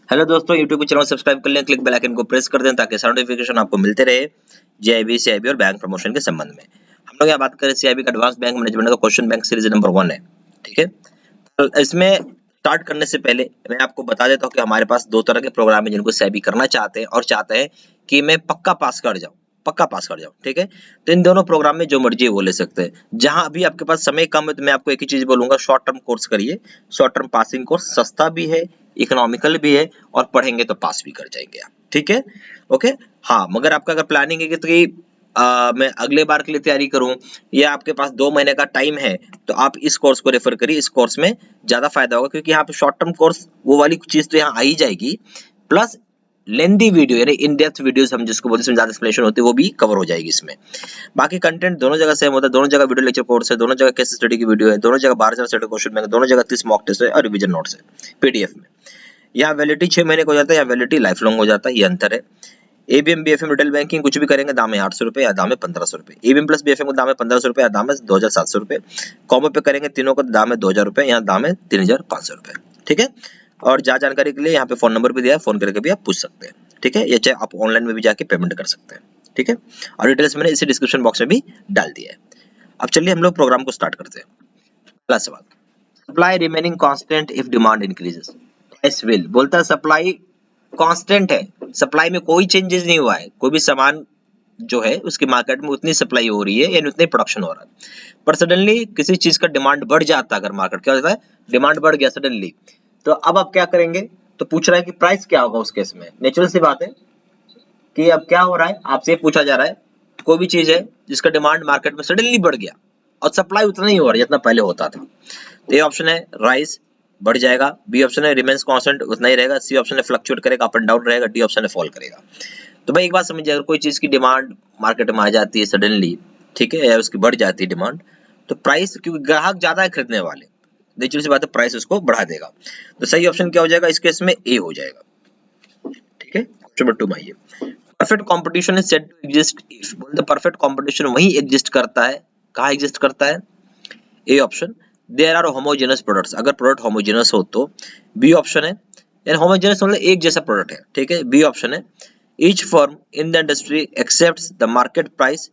Hello दोस्तों, YouTube channel subscribe कर लें, क्लिक बेल आइकन को प्रेस कर दें ताकि सारे नोटिफिकेशन आपको मिलते रहे जेआईबी, सीआईबी और बैंक प्रमोशन के संबंध में। हम लोग यहाँ बात करें सीआईबी का एडवांस बैंक मैनेजमेंट का क्वेश्चन बैंक सीरीज नंबर 1 है। ठीक है, तो इसमें स्टार्ट करने से पहले मैं आपको बता देता हूँ कि हमारे पास दो तरह के प्रोग्राम है जिनको सीआईबी करना चाहते हैं और चाहते हैं कि मैं पक्का पास कर जाऊँ। ठीक है, तो इन दोनों प्रोग्राम में जो मर्जी वो ले सकते हैं। जहां अभी आपके पास समय कम है तो मैं आपको एक ही चीज बोलूंगा, शॉर्ट टर्म कोर्स करिए। शॉर्ट टर्म पासिंग कोर्स सस्ता भी है, इकोनॉमिकल भी है और पढ़ेंगे तो पास भी कर जाएंगे आप। ठीक है, ओके। हाँ, मगर आपका अगर प्लानिंग है कि मैं अगले बार के लिए तैयारी करूं या आपके पास 2 महीने का टाइम है तो आप इस कोर्स को रेफर करिए। इस कोर्स में ज्यादा फायदा होगा क्योंकि यहाँ पे शॉर्ट टर्म कोर्स वो वाली चीज तो यहाँ आ ही जाएगी, प्लस लेंदी वीडियो यानी इन डेप्थ वीडियोस हम जिसको बोलते हैं, ज्यादा एक्सप्लेनेशन होती है, वो भी कवर हो जाएगी इसमें। बाकी कंटेंट दोनों जगह सेम होता है, दोनों जगह वीडियो लेक्चर कोर्स है, दोनों जगह केस स्टडी की वीडियो है, दोनों जगह 12 सेट क्वेश्चन बैंक, दोनों जगह 30 मॉक टेस्ट है और रिवीजन नोट्स है पीडीएफ में। यहाँ वैलिडिटी 6 महीने का हो जाता है, यहाँ वैलिडिटी लाइफ लॉन्ग हो जाता है, ये अंतर है। एबीएम बीएफएम रिटेल बैंकिंग कुछ भी करेंगे दाम है 800 रुपए या दाम है 1500 रुपए। एबीएम प्लस बीएफएम का दाम है 1500 रुपए या दाम है 2700 रुपए। कॉमो पे करेंगे तीनों का दाम है 2000 रुपए, यहाँ दाम है 3500 रुपए। ठीक है, और ज्यादा जानकारी के लिए यहाँ पे फोन नंबर भी दिया है, फोन करके भी आप पूछ सकते हैं। ठीक है, या चाहे आप ऑनलाइन में भी जाके पेमेंट कर सकते हैं। ठीक है, और डिटेल्स मैंने इसी डिस्क्रिप्शन बॉक्स में भी डाल दिया है। अब चलिए हम लोग प्रोग्राम को स्टार्ट करते हैं। पहला सवाल, supply remaining constant if demand increases. Price will बोलता है सप्लाई कांस्टेंट है, सप्लाई में कोई चेंजेस नहीं हुआ है, कोई भी सामान जो है उसकी मार्केट में उतनी सप्लाई हो रही है यानी उतनी प्रोडक्शन हो रहा है। पर सडनली किसी चीज का डिमांड बढ़ जाता है, अगर मार्केट क्या होता है, डिमांड बढ़ गया सडनली, तो अब आप क्या करेंगे? तो पूछ रहा है कि प्राइस क्या होगा उस केस में। नेचुरल सी बात है कि अब क्या हो रहा है, आपसे पूछा जा रहा है कोई भी चीज है जिसका डिमांड मार्केट में सडनली बढ़ गया और सप्लाई उतना ही हो रहा है जितना पहले होता था। तो ये ऑप्शन है राइस बढ़ जाएगा, बी ऑप्शन है रिमेन्स कांस्टेंट उतना ही रहेगा, सी ऑप्शन है फ्लक्चुएट करेगा अप एंड डाउन रहेगा, डी ऑप्शन है फॉल करेगा। तो भाई एक बात समझिए, अगर कोई चीज की डिमांड मार्केट में आ जाती है सडनली, ठीक है, या उसकी बढ़ जाती है डिमांड, तो प्राइस, क्योंकि ग्राहक ज्यादा है खरीदने वाले, नेचुरल सी बात है प्राइस उसको बढ़ा देगा। तो सही ऑप्शन क्या हो जाएगा इस केस में? ए हो जाएगा। ठीक है, क्वेश्चन नंबर 2 में आइए, perfect competition is said to exist if. बोलते परफेक्ट कंपटीशन वही एग्जिस्ट करता है, कहाँ एग्जिस्ट करता है? A option, there are homogeneous products, अगर प्रोडक्ट होमोजेनस हो तो। बी ऑप्शन है, यानी होमोजेनस मतलब एक जैसा प्रोडक्ट है। ठीक है, बी ऑप्शन है, each firm in the industry accepts the market price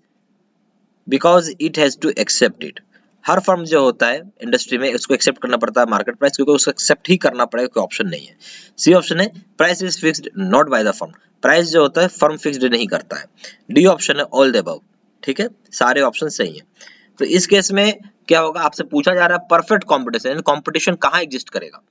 because it has to accept it. हर फर्म जो होता है इंडस्ट्री में उसको एक्सेप्ट करना पड़ता है मार्केट प्राइस, क्योंकि उसको एक्सेप्ट ही करना पड़ेगा, कोई ऑप्शन नहीं है। सी ऑप्शन है, price is fixed not by the firm, price जो होता है फर्म फिक्स्ड नहीं करता है। डी ऑप्शन है ऑल द अबव। ठीक है, सारे ऑप्शन सही है। तो इस केस में क्या होगा, आपसे पूछा जा रहा है परफेक्ट कॉम्पिटिशन, यानी कॉम्पिटिशन कहाँ एग्जिस्ट करेगा।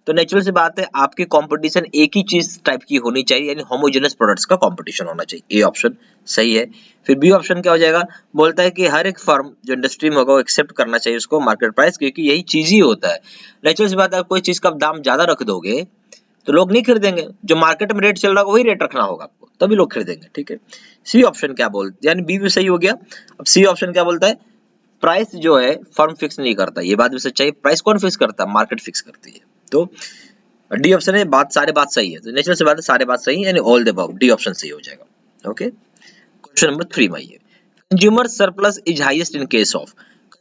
तो नेचुरल सी बात है आपकी कंपटीशन एक ही चीज टाइप की होनी चाहिए, यानी होमोजेनस प्रोडक्ट्स का कंपटीशन होना चाहिए। ए ऑप्शन सही है। फिर बी ऑप्शन क्या हो जाएगा, बोलता है कि हर एक फर्म जो इंडस्ट्री में होगा वो एक्सेप्ट करना चाहिए उसको मार्केट प्राइस, क्योंकि यही चीज ही होता है। नेचुरल सी बात है, कोई चीज का दाम ज्यादा रख दोगे तो लोग नहीं खरीदेंगे, जो मार्केट में रेट चल रहा है वही रेट रखना होगा आपको, तभी लोग खरीदेंगे। ठीक है, सी ऑप्शन क्या बोलते, यानी बी भी सही हो गया। अब सी ऑप्शन क्या बोलता है, प्राइस जो है फर्म फिक्स नहीं करता, ये बात भी सच्चाई। प्राइस कौन फिक्स करता है? मार्केट फिक्स करती है। तो डी ऑप्शन है, सारे बात सही है। तो नेचुरल से बात है सारे बात सही है, यानी all the above, D option सही हो जाएगा। ओके, क्वेश्चन नंबर 3 में आइए, consumer surplus is highest in case of.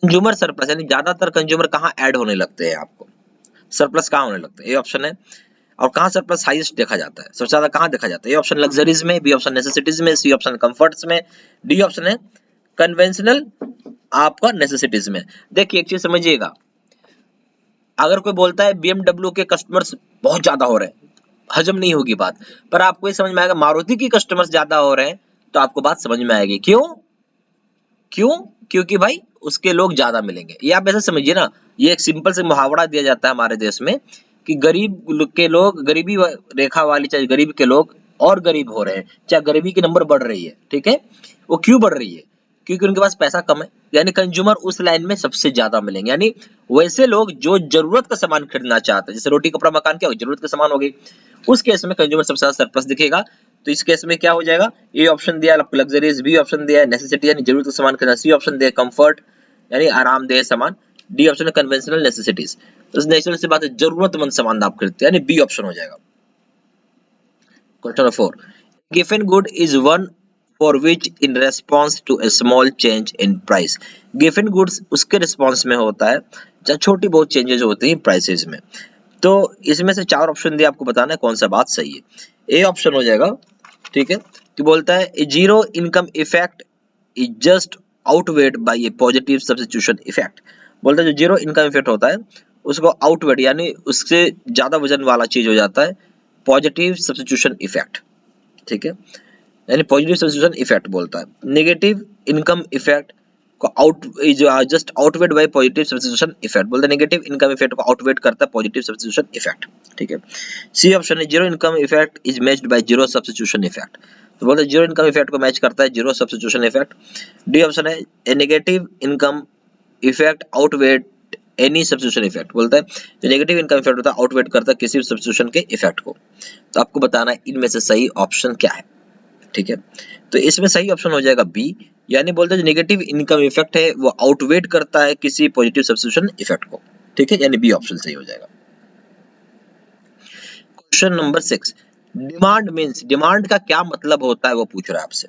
Consumer surplus यानी ज्यादातर कंज्यूमर कहाँ ऐड होने लगते हैं, आपको सरप्लस कहाँ होने लगते हैं? ए ऑप्शन है। और कहाँ सरप्लस हाईएस्ट देखा जाता है, सबसे ज्यादा कहाँ देखा जाता है? ए ऑप्शन लग्जरीज में, बी ऑप्शन नेसेसिटीज में, सी ऑप्शन कंफर्ट्स में, डी ऑप्शन है कन्वेंशनल आपका नेसेसिटीज में। देखिए एक चीज समझिएगा, अगर कोई बोलता है BMW के कस्टमर्स बहुत ज्यादा हो रहे हैं, हजम नहीं होगी बात, पर आपको ये समझ में आएगा मारुति की कस्टमर्स ज्यादा हो रहे हैं तो आपको बात समझ में आएगी। क्यों? क्योंकि भाई उसके लोग ज्यादा मिलेंगे। ये आप ऐसा समझिए ना, ये एक सिंपल से मुहावरा दिया जाता है हमारे देश में कि गरीब के लोग, गरीबी रेखा वाली, चाहे गरीब के लोग और गरीब हो रहे हैं, चाहे गरीबी की नंबर बढ़ रही है। ठीक है, वो क्यों बढ़ रही है? क्योंकि उनके पास पैसा कम है, यानी कंज्यूमर उस लाइन में सबसे ज्यादा मिलेंगे। यानी वैसे लोग जो जरूरत का सामान खरीदना चाहते हैं, जैसे रोटी कपड़ा मकान, क्या हो जरूरत का सामान हो गई, उस केस में कंज्यूमर सबसे ज्यादा सरप्लस दिखेगा। तो इस केस में क्या हो जाएगा, ए ऑप्शन दिया लग्जरीज, बी ऑप्शन दिया नेसेसिटी यानी जरूरत का सामान खरीदना, सी ऑप्शन दिया कंफर्ट यानी आरामदेह सामान, डी ऑप्शन है कन्वेंशनल नेसेसिटीज। तो नेचुरल से बात है जरूरतमंद सामान आप खरीदते हैं, यानी बी ऑप्शन हो जाएगा। Question number 4, given good is one for which in response to a small change in price। Given goods उसके रिस्पॉन्स में होता है जब छोटी बहुत चेंजेस होती हैं प्राइसेस में। तो इसमें से 4 ऑप्शन दिए, आपको बताना है कौन सा बात सही है। ए ऑप्शन हो जाएगा, ठीक है, कि बोलता है a zero income effect is just outweighed by a positive substitution effect. बोलता है जो जीरो इनकम इफेक्ट होता है उसको आउटवेड यानी उससे ज्यादा वजन वाला चीज हो जाता है पॉजिटिव सब्स्टिट्यूशन इफेक्ट, ठीक है, यानी पॉजिटिव सब्स्टिट्यूशन इफेक्ट बोलता है। नेगेटिव इनकम इफेक्ट को out just outweighed by positive substitution effect, बोलते हैं नेगेटिव इनकम इफेक्ट को आउटवेड करता है पॉजिटिव सब्स्टिट्यूशन इफेक्ट, ठीक है। सी ऑप्शन है zero income effect is matched by zero substitution effect, तो बोलते हैं जीरो इनकम इफेक्ट को मैच करता है zero substitution effect. D option है a negative income effect outweighed any substitution effect, बोलता है जो नेगेटिव इनकम इफेक्ट होता है आउटवेड करता है किसी भी सब्स्टिट्यूशन के इफेक्ट को। तो आपको बताना है इनमें से सही ऑप्शन क्या है, ठीक है। तो इसमें सही ऑप्शन हो जाएगा बी, यानी बोलते हैं जो नेगेटिव इनकम इफेक्ट है वो आउटवेट करता है किसी पॉजिटिव सब्स्टिट्यूशन इफेक्ट को, ठीक है, यानी बी ऑप्शन सही हो जाएगा। Question number 6, demand means, demand का क्या मतलब होता है वो पूछ रहा है आपसे।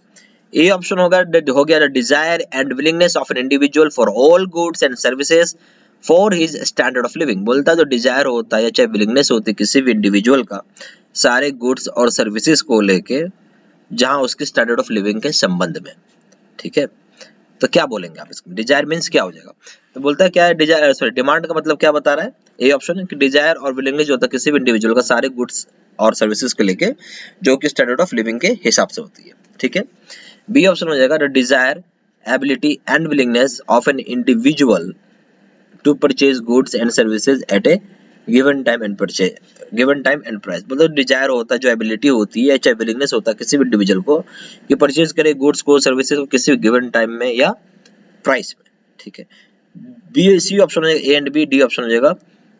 ए ऑप्शन हो गया the desire and willingness of an individual for all goods and services for his standard of living, बोलता है जो डिजायर होता है या चाहे विलिंगनेस होती है किसी भी इंडिविजुअल का सारे गुड्स और सर्विसेज को लेके जहां उसके स्टैंडर्ड ऑफ लिविंग के संबंध में, ठीक है। तो क्या बोलेंगे आप इसको, डिजायर मींस क्या हो जाएगा। तो बोलता है क्या है डिजायर, सॉरी डिमांड का मतलब क्या बता रहा है। ए ऑप्शन है कि डिजायर और विलिंगनेस जो होता है किसी भी इंडिविजुअल का सारे गुड्स और सर्विसेज को लेके जो कि स्टैंडर्ड ऑफ लिविंग के हिसाब से होती है, ठीक है। बी ऑप्शन हो जाएगा the desire ability and willingness of an individual to purchase goods and services at a given time and price, मतलब डिजायर होता है जो एबिलिटी होती है चाहे विलिंगनेस होता है किसी भी इंडिविजुअल को कि परचेज करे गुड्स को सर्विसेज को किसी भी गिवन टाइम में या प्राइस में, ठीक है। बी सी ऑप्शन हो जाएगा A and B, D option हो जाएगा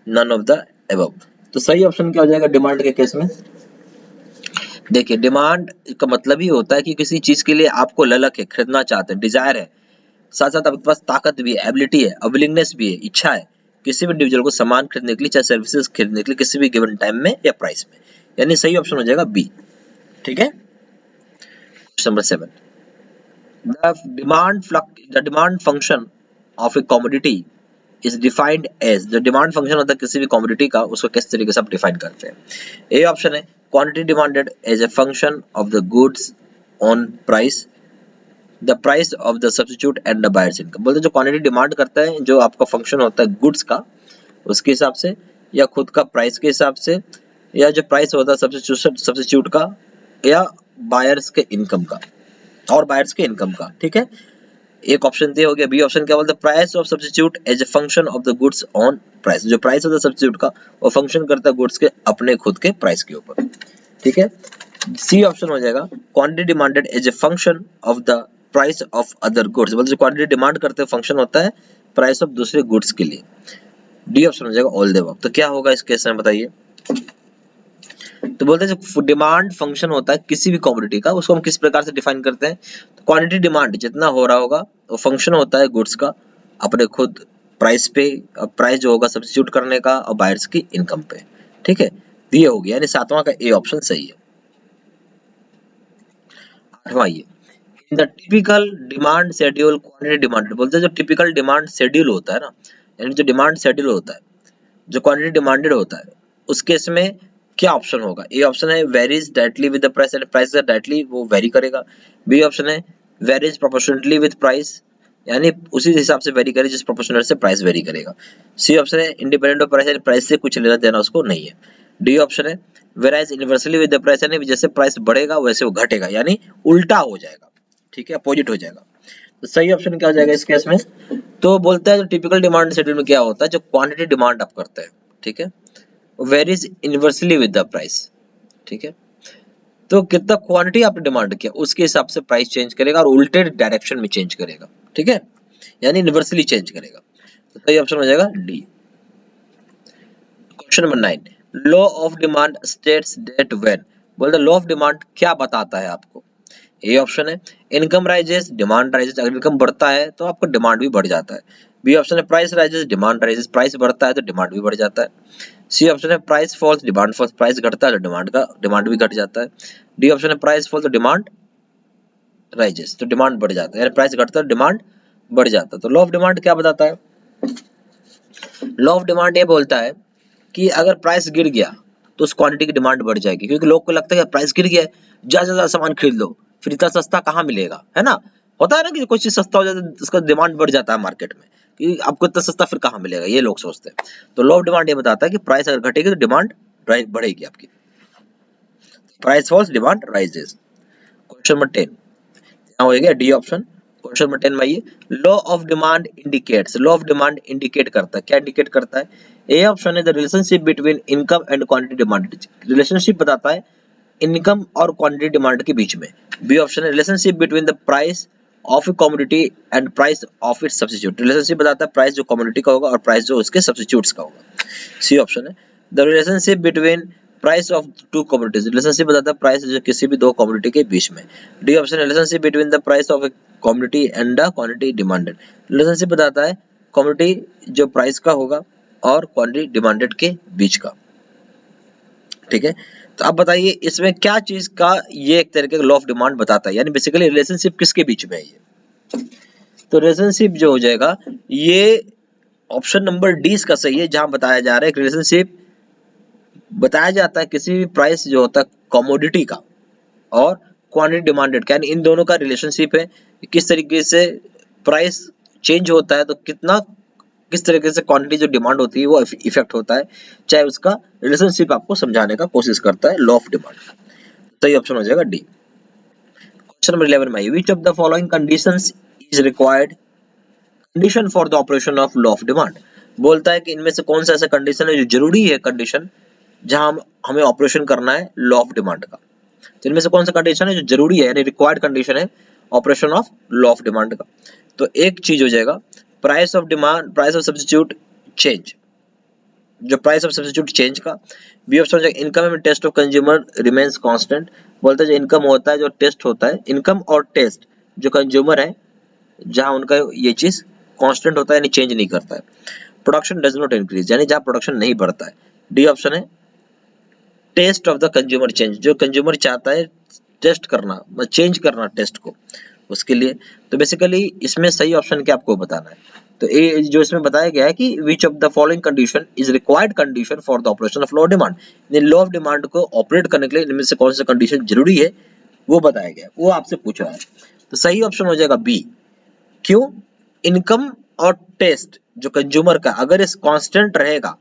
नन ऑफ द अबव। तो सही ऑप्शन क्या हो जाएगा डिमांड के केस में। देखिए डिमांड का मतलब ही होता है कि किसी चीज के लिए आपको ललक है, खरीदना चाहते हैं, डिजायर है, साथ साथ आपके पास ताकत भी है, एबिलिटी है, विलिंगनेस भी है, इच्छा है किसी भी इंडिविजुअल को सामान खरीदने के लिए चाहे सर्विसेज खरीदने के लिए किसी भी गिवन टाइम में या प्राइस में, यानी सही ऑप्शन हो जाएगा बी, ठीक है। Question number 7, the demand function of a commodity is defined as, जो डिमांड फंक्शन होता है किसी भी कमोडिटी का उसको किस तरीके से आप डिफाइन करते हैं। ए ऑप्शन है quantity demanded as a function of the goods on price, the price of the substitute and the buyer's income, बोलते जो क्वांटिटी डिमांड करता है जो आपका फंक्शन होता है गुड्स का उसके हिसाब से या खुद का प्राइस के हिसाब से या जो प्राइस होता है सब्स्टिट्यूट का या बायर्स के इनकम का और बायर्स के इनकम का, ठीक है। एक ऑप्शन ये हो गया। बी ऑप्शन क्या बोलता है price of substitute as a function of the goods on price, जो प्राइस होता है सब्स्टिट्यूट का वो फंक्शन करता है गुड्स के अपने खुद के प्राइस के ऊपर, ठीक है। सी ऑप्शन हो जाएगा quantity demanded as a function of the price of other goods, मतलब जो क्वांटिटी डिमांड करते हैं फंक्शन होता है प्राइस ऑफ दूसरे गुड्स के लिए। डी ऑप्शन हो जाएगा ऑल द अबव। तो क्या होगा इस केस में बताइए। तो बोलते हैं जो डिमांड फंक्शन होता है किसी भी कमोडिटी का उसको हम किस प्रकार से डिफाइन करते हैं, तो क्वांटिटी डिमांड जितना हो रहा होगा वो फंक्शन होता है गुड्स का अपने खुद प्राइस पे, और प्राइस जो होगा सब्स्टिट्यूट करने का और बायर्स की इनकम पे, ठीक है। ये हो गया यानी सातवां का ए ऑप्शन सही है। आठवां ये in the typical demand schedule quantity demanded, बोलते हैं जो टिपिकल डिमांड शेड्यूल होता है ना, यानी जो डिमांड शेड्यूल होता है जो क्वांटिटी डिमांडेड होता है उस केस में क्या ऑप्शन होगा। ए ऑप्शन है varies directly with the price, and price directly वो वेरी करेगा। बी ऑप्शन है वेरीज प्रोपोर्शनली विद प्राइस, यानी उसी हिसाब से वेरी करे जिस प्रोपोर्शनल से प्राइस वेरी करेगा। सी ऑप्शन है इंडिपेंडेंट ऑफ प्राइस, यानी प्राइस से कुछ लेना देना उसको नहीं है। डी ऑप्शन है varies inversely with the price, यानी जैसे प्राइस बढ़ेगा वैसे वो घटेगा, यानी उल्टा हो जाएगा, ठीक है, अपोजिट हो जाएगा। तो सही ऑप्शन क्या हो जाएगा इस केस में। तो बोलता है जो टिपिकल डिमांड शेड्यूल में क्या होता है जो क्वांटिटी डिमांड आप करते हैं, ठीक है, varies inversely with the price, ठीक है। तो कितना क्वांटिटी आपने डिमांड किया उसके हिसाब से प्राइस चेंज करेगा और उल्टे डायरेक्शन में चेंज करेगा, ठीक है, यानी इनवर्सली चेंज करेगा। तो सही ऑप्शन हो जाएगा D. Question number 9, law of demand states that when, बोलते लॉ ऑफ डिमांड क्या बताता है आपको। ए ऑप्शन है इनकम राइजेस डिमांड राइजेस, अगर इनकम बढ़ता है तो आपका डिमांड भी बढ़ जाता है। बी ऑप्शन है price rises demand rises, price बढ़ता है तो डिमांड भी बढ़ जाता है। सी ऑप्शन है price falls demand falls, price घटता है तो डिमांड भी घट जाता है। डी ऑप्शन है प्राइस फॉल्स तो डिमांड राइजेस, तो डिमांड बढ़ जाता है, यानी प्राइस घटता है डिमांड बढ़ जाता है। तो लॉ ऑफ डिमांड क्या बताता है। लॉ ऑफ डिमांड ये बोलता है कि अगर प्राइस गिर गया तो उस क्वांटिटी की डिमांड बढ़ जाएगी, क्योंकि लोग को लगता है कि प्राइस गिर गया है, ज्यादा से ज्यादा सामान खरीद लो, फिर इतना सस्ता कहाँ मिलेगा, है ना। होता है ना कि कोई चीज सस्ता हो जाता है उसका डिमांड बढ़ जाता है मार्केट में, कि आपको इतना सस्ता फिर कहाँ मिलेगा, ये लोग सोचते हैं। तो लॉ ऑफ डिमांड ये बताता है कि प्राइस अगर घटेगी तो डिमांड बढ़ेगी आपकी। Price falls demand rises. Question number 10 यहाँ हो गया डी ऑप्शन। क्वेश्चन नंबर 10 में आइए, law of demand indicates. Law of demand indicate करता है, क्या इंडिकेट करता है? ए ऑप्शन है the relationship between income and quantity demand. Relationship बताता है इनकम और क्वांटिटी डिमांड के बीच में। बी ऑप्शन है relationship between the price of a commodity and price of its substitute. Relationship बताता है प्राइस जो कमोडिटी का होगा और प्राइस जो उसके सब्स्टिट्यूट्स का होगा। सी ऑप्शन है the relationship between price of to commodities. Relationship बताता है प्राइस जो किसी भी दो कमोडिटी के बीच में। D option relationship between the price of a commodity and the quantity demanded. Relationship बताता है कमोडिटी जो प्राइस का होगा और क्वांटिटी डिमांडेड के बीच का। ठीक है, तो अब बताइए इसमें क्या चीज का ये एक तरीके का लॉ ऑफ डिमांड बताता है, यानी बेसिकली रिलेशनशिप किसके बीच में है ये। तो रिलेशनशिप जो हो जाएगा ये ऑप्शन नंबर डी इसका सही है, जहां बताया जा रहा है रिलेशनशिप बताया जाता है किसी भी प्राइस जो होता है कमोडिटी का और क्वांटिटी डिमांडेड का, यानी इन दोनों का रिलेशनशिप है, किस तरीके से प्राइस चेंज होता है तो किस तरीके से क्वांटिटी जो डिमांड होती है वो इफेक्ट होता है, चाहे उसका रिलेशनशिप आपको समझाने का कोशिश करता है लॉ ऑफ डिमांड। सही ऑप्शन हो जाएगा डी। क्वेश्चन नंबर 11 में which of the following conditions is required condition for the operation of law of demand. बोलता है कि इनमें से कौन सा ऐसा कंडीशन है जो जरूरी है कंडीशन जहां हमें ऑपरेशन करना है लॉ ऑफ डिमांड का। तो इनमें से कौन सा कंडीशन है जो जरूरी है, यानी रिक्वायर्ड कंडीशन है operation of law of demand का। तो एक चीज हो जाएगा price of demand, price of substitute change, जो प्राइस ऑफ सब्स्टिट्यूट चेंज का। बी ऑप्शन हो जाएगा income and taste of consumer remains constant. बोलते हैं जो इनकम होता है जो टेस्ट होता है, इनकम और टेस्ट जो कंज्यूमर है जहां उनका ये चीज कांस्टेंट होता है यानी चेंज नहीं करता है। प्रोडक्शन डज नॉट इंक्रीज, यानी जहां प्रोडक्शन नहीं बढ़ता है। डी ऑप्शन है taste of the consumer change, जो कंज्यूमर चाहता है टेस्ट करना, चेंज करना टेस्ट को उसके लिए। तो बेसिकली इसमें सही ऑप्शन क्या आपको बताना है, तो ये जो इसमें बताया गया है कि which of the following condition is required condition for the operation of law of demand. Law of demand को ऑपरेट करने के लिए इनमें से कौन सा कंडीशन जरूरी है वो बताया गया, वो आपसे पूछा है। तो सही ऑप्शन हो जाएगा बी। क्यों? इनकम और टेस्ट जो कंज्यूमर का अगर इस कांस्टेंट रहेगा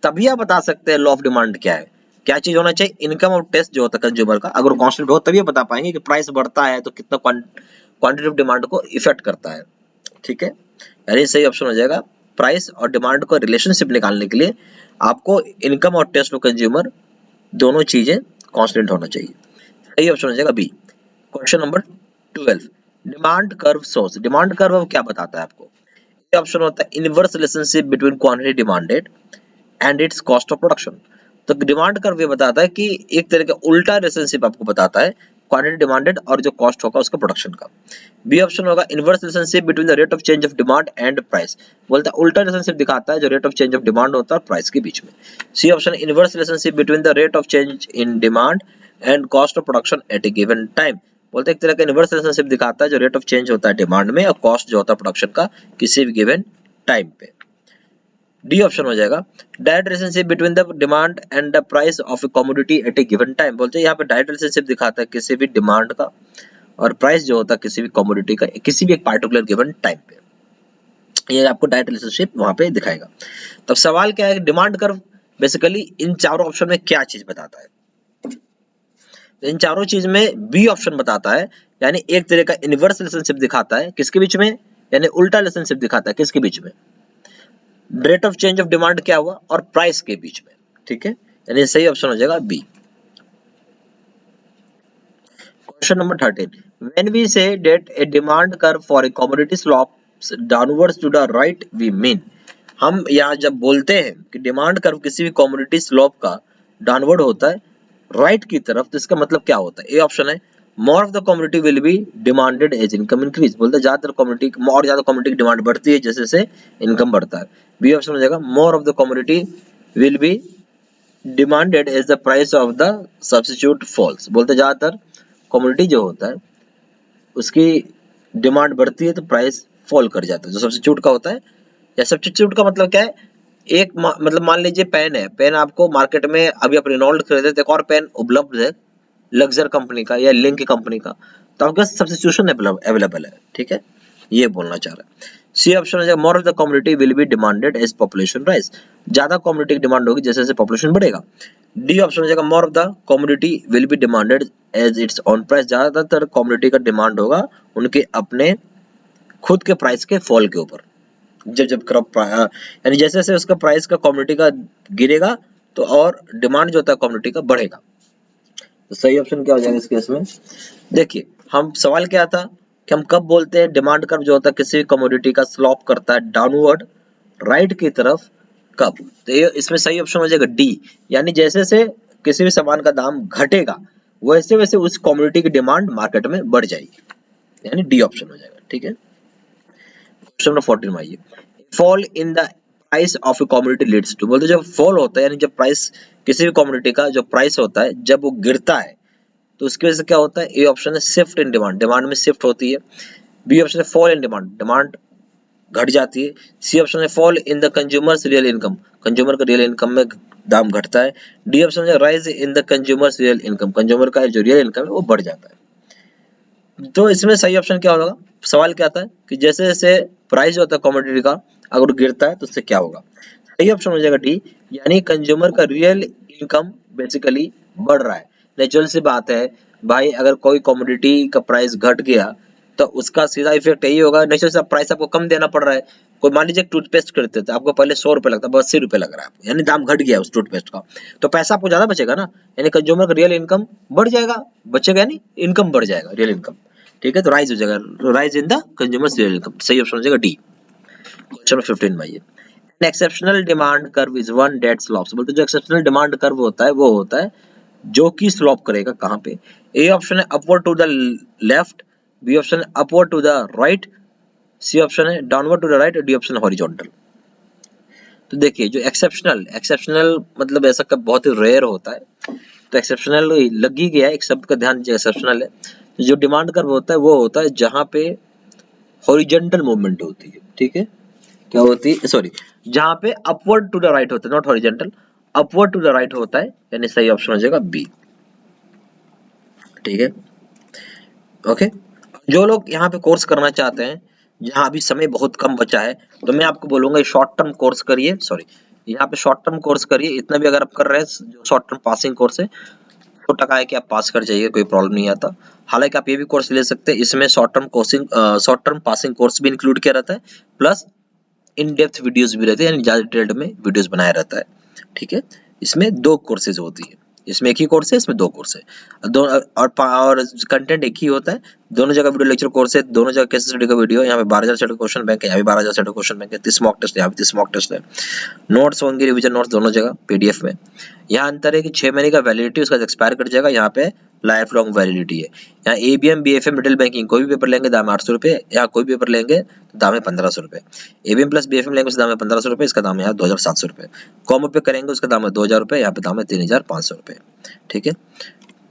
तभी आप बता सकते हैं लॉ ऑफ डिमांड क्या है। क्या चीज होना चाहिए? इनकम और टेस्ट जो होता है कंज्यूमर का अगर कांस्टेंट हो तभी बता पाएंगे कि प्राइस बढ़ता है तो कितना क्वांटिटी ऑफ डिमांड को इफेक्ट करता है। ठीक है, यानी सही ऑप्शन हो जाएगा प्राइस और डिमांड को रिलेशनशिप निकालने के लिए आपको इनकम और टेस्ट ऑफ कंज्यूमर दोनों चीजें कांस्टेंट होना चाहिए। सही ऑप्शन हो जाएगा B. Question number 12 demand curve source. Demand curve क्या बताता है आपको? ये ऑप्शन होता है inverse relationship between quantity demanded and its cost of production. तो डिमांड कर्व ये बताता है कि एक तरह का उल्टा रिलेशनशिप आपको बताता है क्वांटिटी डिमांडेड और जो कॉस्ट होगा उसका प्रोडक्शन का। बी ऑप्शन होगा inverse relationship between the rate of change of demand and price. बोलता है उल्टा रिलेशनशिप दिखाता है जो rate of change of demand होता है प्राइस के बीच में। C option inverse relationship between the rate of change in demand and cost of production at a given time. बोलते हैं एक तरह का इनवर्स रिलेशनशिप दिखाता है जो रेट ऑफ चेंज होता है डिमांड में और कॉस्ट जो होता है प्रोडक्शन का किसी भी गिवन टाइम पे। डी ऑप्शन हो जाएगा direct relationship between the demand and the price of a commodity at a given time. बोलते हैं यहाँ पे डायरेक्ट रिलेशनशिप दिखाता है किसी भी डिमांड का और प्राइस जो होता है किसी भी कमोडिटी का किसी भी एक पार्टिकुलर गिवन टाइम पे, ये आपको डायरेक्ट रिलेशनशिप वहां पे दिखाएगा। तब सवाल क्या है, डिमांड कर्व बेसिकली इन चारों ऑप्शन में क्या चीज बताता है? इन चारों चीज में बी ऑप्शन बताता है, यानी एक तरह का इनवर्स रिलेशनशिप दिखाता है किसके बीच में, यानी उल्टा रिलेशनशिप दिखाता है किसके बीच में, rate of change of demand क्या हुआ और प्राइस के बीच में। ठीक है, यानी सही ऑप्शन हो जाएगा B. Question number 13 when we say that a demand curve for a commodity slopes downwards to the right we mean. हम यहाँ जब बोलते हैं कि डिमांड कर्व किसी भी कमोडिटी स्लोप का डाउनवर्ड होता है राइट की तरफ, तो इसका मतलब क्या होता है? ए ऑप्शन है more of the commodity will be demanded as income increase. बोलते हैं ज्यादातर कमोडिटी और ज्यादा कमोडिटी की डिमांड बढ़ती है जैसे जैसे इनकम बढ़ता है। बी ऑप्शन हो जाएगा more of the commodity will be demanded as the price of the substitute falls. बोलते ज्यादातर कमोडिटी जो होता है उसकी डिमांड बढ़ती है तो प्राइस फॉल कर जाता है जो सब्स्टिट्यूट का होता है। या सब्स्टिट्यूट का मतलब क्या है? मतलब मान लीजिए पेन है, पेन आपको मार्केट में अभी आप रेनॉल्ड खरीदे तो एक और पेन उपलब्ध है लक्जर कंपनी का या लिंक कंपनी का, तो आपके सब्स्टिट्यूशन अवेलेबल है, ठीक है, ये बोलना चाह रहा है। सी ऑप्शन हो जाएगा more of the commodity will be demanded as population rise, ज्यादा कमोडिटी की डिमांड होगी जैसे जैसे पॉपुलेशन बढ़ेगा। डी ऑप्शन हो जाएगा more of the commodity will be demanded as its on price, ज्यादातर कमोडिटी का डिमांड होगा उनके अपने खुद के प्राइस के फॉल के ऊपर, जब जब क्रॉप यानी जैसे जैसे उसका प्राइस का कमोडिटी का गिरेगा तो और डिमांड जो होता है कमोडिटी का बढ़ेगा। तो सही ऑप्शन क्या हो जाएगा इस केस में? देखिए हम सवाल क्या था कि हम कब बोलते हैं डिमांड कर्व जो होता है किसी भी कमोडिटी का स्लॉप करता है डाउनवर्ड राइट की तरफ, कब? तो ये इसमें सही ऑप्शन हो जाएगा डी, यानी जैसे जैसे किसी भी सामान का दाम घटेगा वैसे वैसे उस कमोडिटी की डिमांड मार्केट में बढ़ जाएगी, यानी डी ऑप्शन हो जाएगा, ठीक है। क्वेश्चन नंबर 14 में आइए, fall in the price of a commodity leads to, बोलते जब फॉल होता है यानी जब प्राइस किसी भी कमोडिटी का जो प्राइस होता है जब वो गिरता है तो उसकी वजह से क्या होता है? ए ऑप्शन है शिफ्ट इन डिमांड, डिमांड में शिफ्ट होती है। बी ऑप्शन है फॉल इन डिमांड, डिमांड घट जाती है। सी ऑप्शन है fall in the consumers real income, consumer का रियल इनकम में दाम घटता है। डी ऑप्शन है rise in the consumers real income, consumer का जो रियल इनकम है वो बढ़ जाता है। तो इसमें सही ऑप्शन क्या होगा? सवाल क्या आता है कि जैसे जैसे प्राइस जो होता है कमोडिटी का अगर गिरता है तो उससे क्या होगा? सही ऑप्शन हो जाएगा डी, यानी कंज्यूमर का रियल इनकम बेसिकली बढ़ रहा है। नेचुरल सी बात है भाई, अगर कोई कमोडिटी का प्राइस घट गया तो उसका सीधा इफेक्ट यही होगा, नेचुरल सा प्राइस आपको कम देना पड़ रहा है। कोई मान लीजिए टूथपेस्ट खरीदते थे, आपको पहले 100 रुपए लगता है, 80 रुपए लग रहा है आपको, यानी दाम घट गया उस टूथपेस्ट का, तो पैसा आपको ज्यादा बचेगा ना, यानी कंज्यूमर का रियल इनकम बढ़ जाएगा, बचेगा यानी इनकम बढ़ जाएगा, रियल इनकम, ठीक है। तो राइज हो जाएगा, rise in the consumers real income, सही ऑप्शन हो जाएगा डी। क्वेश्चन नंबर 15 में आइए, an exceptional demand curve is one that slopes, बोलते जो एक्सेप्शनल डिमांड कर्व होता है वो होता है जो कि स्लॉप करेगा कहां पे? ए ऑप्शन है upward to the left, B option है upward to the right, C option है downward to the right, D option है हॉरिजॉन्टल। तो देखिए जो एक्सेप्शनल एक्सेप्शनल मतलब ऐसा कब बहुत ही रेयर होता है, तो एक्सेप्शनल लग ही गया है, एक शब्द का ध्यान दीजिए, एक्सेप्शनल है। तो जो डिमांड कर्व होता है वो होता है जहां पे हॉरिजॉन्टल मूवमेंट होती है, ठीक है, क्या होती है, सॉरी, जहां पे अपवर्ड टू द राइट होता है, not horizontal, upward to the right होता है, यानी सही ऑप्शन हो जाएगा बी, ठीक है, ओके। जो लोग यहाँ पे कोर्स करना चाहते हैं, यहाँ अभी समय बहुत कम बचा है, तो मैं आपको बोलूंगा शॉर्ट टर्म कोर्स करिए, सॉरी यहाँ पे शॉर्ट टर्म कोर्स करिए, इतना भी अगर आप कर रहे हैं, जो शॉर्ट टर्म पासिंग कोर्स है तो टका है कि आप पास कर जाइए, कोई प्रॉब्लम नहीं आता। हालांकि आप ये भी कोर्स ले सकते हैं, इसमें शॉर्ट टर्म पासिंग कोर्स भी इंक्लूड किया रहता है, प्लस इन डेप्थ वीडियोस भी रहते हैं, यानी ज्यादा डिटेल्ड में वीडियोस बनाया रहता है, ठीक है। इसमें 2 कोर्सेज होती है, इसमें एक ही कोर्स है, इसमें 2 कोर्स है, दो और कंटेंट एक ही होता है, दोनों जगह वीडियो लेक्चर कोर्स है, दोनों जगह केस स्टडी का वीडियो, यहाँ पे 12,000 सेट क्वेश्चन बैंक है, यहाँ भी 12,000 सेट क्वेश्चन बैंक है, 30 मॉक टेस्ट है, यहाँ भी 30 मॉक टेस्ट है, नोट्स होंगे, रिवीजन नोट्स दोनों जगह पीडीएफ में। यहाँ अंतर है कि 6 महीने का वैलिडिटी उसका एक्सपायर कर जाएगा, यहाँ पे लाइफ लॉन्ग वैलिडिटी है। यहाँ एबीएम बीएफएम मिडिल बैंकिंग कोई भी पेपर लेंगे दाम 800 रुपए, यहाँ कोई भी पेपर लेंगे तो दाम है 1500 रुपए, एबीएम प्लस बीएफएम लेंगे उसका दाम है 1500 रुपए, इसका दाम है यहाँ 2700 रुपए, कॉमो पे करेंगे उसका दाम है 2000 रुपए, यहाँ पे दाम है 3500 रुपए, ठीक है।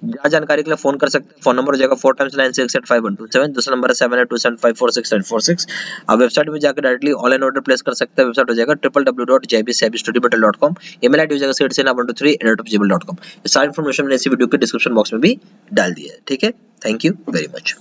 ज्यादा जानकारी के लिए फोन कर सकते हैं, फोन नंबर हो जाएगा 4 टाइम्स 9685 दूसरा नंबर है 7827546746। आप वेबसाइट में जाकर डायरेक्टली ऑनलाइन ऑर्डर प्लेस कर सकते हैं, वेबसाइट हो जाएगा www.jbcibstudymetal.com, ईमेल आईडी हो जाएगा sedsena123@gmail.com। ये सारी इन्फॉर्मेशन मैंने इसी वीडियो के डिस्क्रिप्शन बॉक्स में भी डाल दिया है, ठीक है। Thank you very much.